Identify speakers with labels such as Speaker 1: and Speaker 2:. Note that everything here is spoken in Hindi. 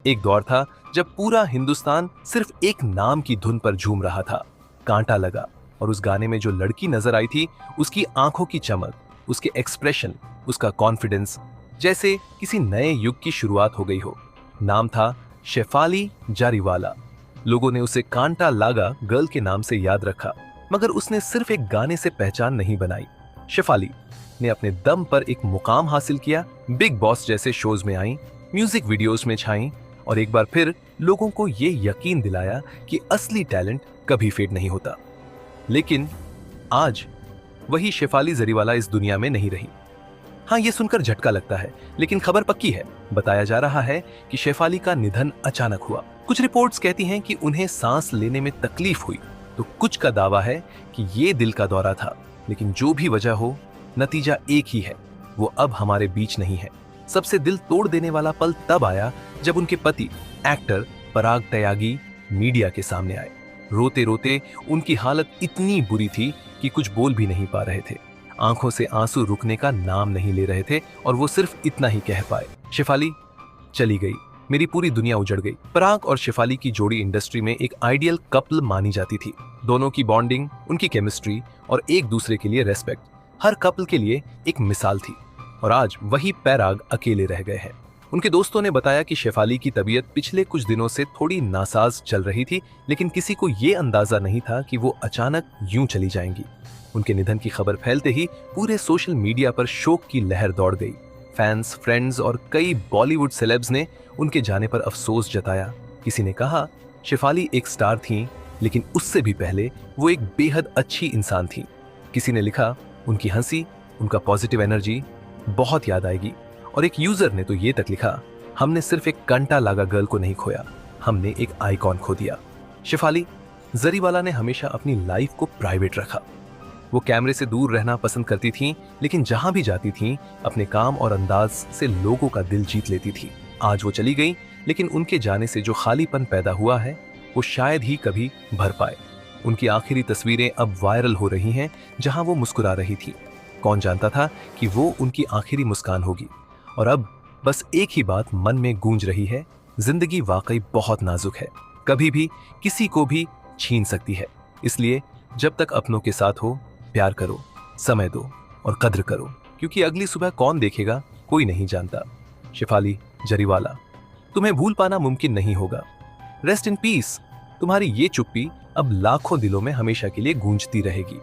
Speaker 1: एक दौर था जब पूरा हिंदुस्तान सिर्फ एक नाम की धुन पर झूम रहा था, कांटा लगा। और उस गाने में जो लड़की नजर आई थी, उसकी आंखों की चमक, उसके एक्सप्रेशन, उसका कॉन्फिडेंस, जैसे किसी नए युग की शुरुआत हो गई हो। नाम था शेफाली जारीवाला। लोगों ने उसे कांटा लागा गर्ल के नाम से याद रखा, मगर उसने सिर्फ एक गाने से पहचान नहीं बनाई। शेफाली ने अपने दम पर एक मुकाम हासिल किया, बिग बॉस जैसे शोज में आई, म्यूजिक वीडियोस में छाई और एक बार फिर लोगों को ये यकीन दिलाया कि असली टैलेंट कभी फेड नहीं होता। लेकिन आज वही शेफाली जरीवाला इस दुनिया में नहीं रही। हाँ, ये सुनकर झटका लगता है, लेकिन खबर पक्की है। बताया जा रहा है कि शेफाली का निधन अचानक हुआ। कुछ रिपोर्ट्स कहती हैं कि उन्हें सांस लेने में तकलीफ हुई, तो कुछ का दावा है कि ये दिल का दौरा था। लेकिन जो भी वजह हो, नतीजा एक ही है, वो अब हमारे बीच नहीं है। सबसे दिल तोड़ देने वाला पल तब आया जब उनके पति एक्टर पराग त्यागी मीडिया के सामने आए। रोते रोते उनकी हालत इतनी बुरी थी कि कुछ बोल भी नहीं पा रहे थे। आंखों से आंसू रुकने का नाम नहीं ले रहे थे और वो सिर्फ इतना ही कह पाए, शेफाली चली गई, मेरी पूरी दुनिया उजड़ गई। पराग और शेफाली की जोड़ी इंडस्ट्री में एक आइडियल कपल मानी जाती थी। दोनों की बॉन्डिंग, उनकी केमिस्ट्री और एक दूसरे के लिए रेस्पेक्ट हर कपल के लिए एक मिसाल थी। और आज वही पराग अकेले रह गए हैं। उनके दोस्तों ने बताया कि शेफाली की तबीयत पिछले कुछ दिनों से थोड़ी नासाज चल रही थी, लेकिन किसी को ये अंदाजा नहीं था कि वो अचानक यूं चली जाएंगी। उनके निधन की खबर फैलते ही पूरे सोशल मीडिया पर शोक की लहर दौड़ गई। फैंस, फ्रेंड्स और कई बॉलीवुड सेलेब्स ने उनके जाने पर अफसोस जताया। किसी ने कहा शेफाली एक स्टार थी, लेकिन उससे भी पहले वो एक बेहद अच्छी इंसान थी। किसी ने लिखा उनकी हंसी, उनका पॉजिटिव एनर्जी बहुत याद आएगी। और एक यूजर ने तो ये तक लिखा, हमने सिर्फ एक कंटा लागा गर्ल को नहीं खोया, हमने एक आइकॉन खो दिया। शेफाली जरीवाला ने हमेशा अपनी लाइफ को प्राइवेट रखा। वो कैमरे से दूर रहना पसंद करती थीं, लेकिन जहां भी जाती थीं अपने काम और अंदाज से लोगों का दिल जीत लेती थी। आज वो चली गई, लेकिन उनके जाने से जो खालीपन पैदा हुआ है वो शायद ही कभी भर पाए। उनकी आखिरी तस्वीरें अब वायरल हो रही हैं, जहां वो मुस्कुरा रही थी। कौन जानता था कि वो उनकी आखिरी मुस्कान होगी। और अब बस एक ही बात मन में गूंज रही है, जिंदगी वाकई बहुत नाजुक है, कभी भी किसी को भी छीन सकती है। इसलिए जब तक अपनों के साथ हो, प्यार करो, समय दो और कद्र करो, क्योंकि अगली सुबह कौन देखेगा कोई नहीं जानता। शेफाली जरीवाला, तुम्हें भूल पाना मुमकिन नहीं होगा। Rest in peace. तुम्हारी ये चुप्पी अब लाखों दिलों में हमेशा के लिए गूंजती रहेगी।